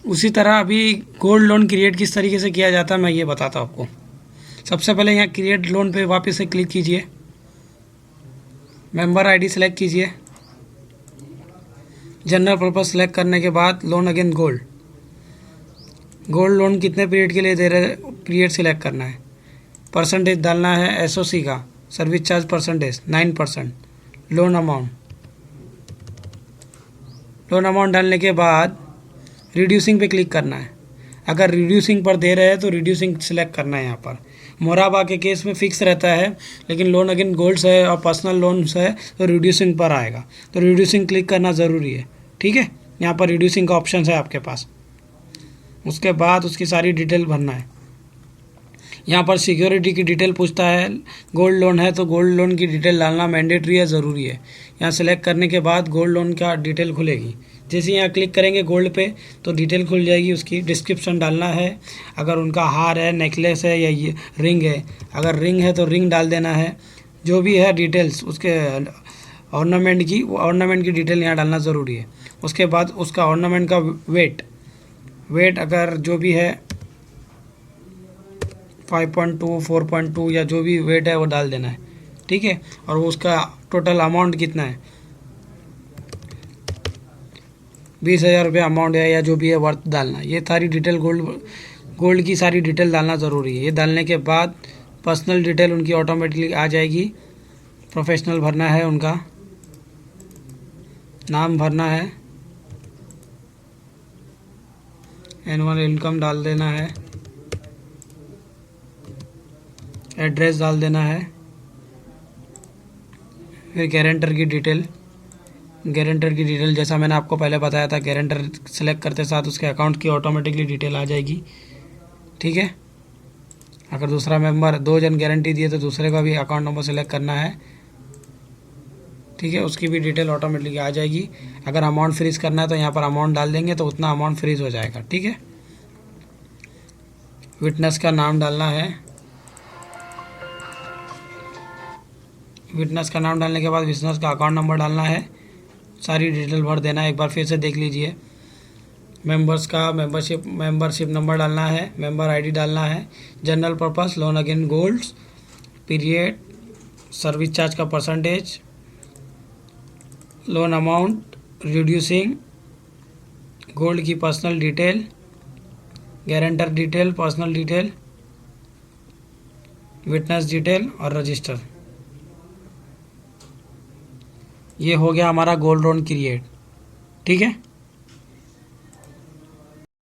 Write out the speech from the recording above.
उसी तरह अभी गोल्ड लोन क्रिएट किस तरीके से किया जाता है मैं ये बताता हूँ आपको। सबसे पहले यहाँ क्रिएट लोन पे वापस से क्लिक कीजिए, मेंबर आईडी सेलेक्ट कीजिए, जनरल पर्पस सेलेक्ट करने के बाद लोन अगेन गोल्ड लोन कितने पीरियड के लिए दे रहे पीरियड सिलेक्ट करना है, परसेंटेज डालना है एसओसी का, service charge percentage 9%, loan amount डालने के बाद रिड्यूसिंग पे क्लिक करना है। अगर रिड्यूसिंग पर दे रहे हैं तो रिड्यूसिंग सिलेक्ट करना है। यहाँ पर मोराबा के केस में फिक्स रहता है, लेकिन लोन अगेन गोल्ड्स है और पर्सनल लोन्स है तो रिड्यूसिंग पर आएगा, तो रिड्यूसिंग क्लिक करना ज़रूरी है। ठीक है, यहाँ पर रिड्यूसिंग का ऑप्शन है आपके पास। उसके बाद उसकी सारी डिटेल भरना है। यहाँ पर सिक्योरिटी की डिटेल पूछता है, गोल्ड लोन है तो गोल्ड लोन की डिटेल डालना मैंडेटरी है, ज़रूरी है। यहाँ सेलेक्ट करने के बाद गोल्ड लोन का डिटेल खुलेगी। जैसे यहाँ क्लिक करेंगे गोल्ड पे तो डिटेल खुल जाएगी, उसकी डिस्क्रिप्शन डालना है। अगर उनका हार है, नेकलेस है या ये रिंग है, अगर रिंग है तो रिंग डाल देना है। जो भी है डिटेल्स उसके ऑर्नामेंट की डिटेल यहाँ डालना ज़रूरी है। उसके बाद उसका ऑर्नामेंट का वेट अगर जो भी है 5.2 4.2 या जो भी वेट है वो डाल देना है। ठीक है, और उसका टोटल अमाउंट कितना है, 20,000 रुपये अमाउंट है या जो भी है वर्थ डालना। ये सारी डिटेल गोल्ड की सारी डिटेल डालना ज़रूरी है। ये डालने के बाद पर्सनल डिटेल उनकी ऑटोमेटिकली आ जाएगी। प्रोफेशनल भरना है, उनका नाम भरना है, एनुअल इनकम डाल देना है, एड्रेस डाल देना है, फिर गारंटर की डिटेल जैसा मैंने आपको पहले बताया था, गारंटर सेलेक्ट करते साथ उसके अकाउंट की ऑटोमेटिकली डिटेल आ जाएगी। ठीक है, अगर दूसरा मेंबर 2 जन गारंटी दिए तो दूसरे का भी अकाउंट नंबर सेलेक्ट करना है। ठीक है, उसकी भी डिटेल ऑटोमेटिकली आ जाएगी। अगर अमाउंट फ्रीज करना है तो यहाँ पर अमाउंट डाल देंगे तो उतना अमाउंट फ्रीज हो जाएगा। ठीक है, विटनेस का नाम डालना है। विटनेस का नाम डालने के बाद विटनेस का अकाउंट नंबर डालना है, सारी डिटेल भर देना है। एक बार फिर से देख लीजिए। मेंबर्स का मेंबरशिप नंबर डालना है, मेंबर आईडी डालना है, general purpose, loan again golds, period, service charge का percentage, loan amount, reducing, gold की personal detail, guarantor detail, personal detail, witness detail और रजिस्टर। ये हो गया हमारा गोल्ड लोन क्रिएट। ठीक है।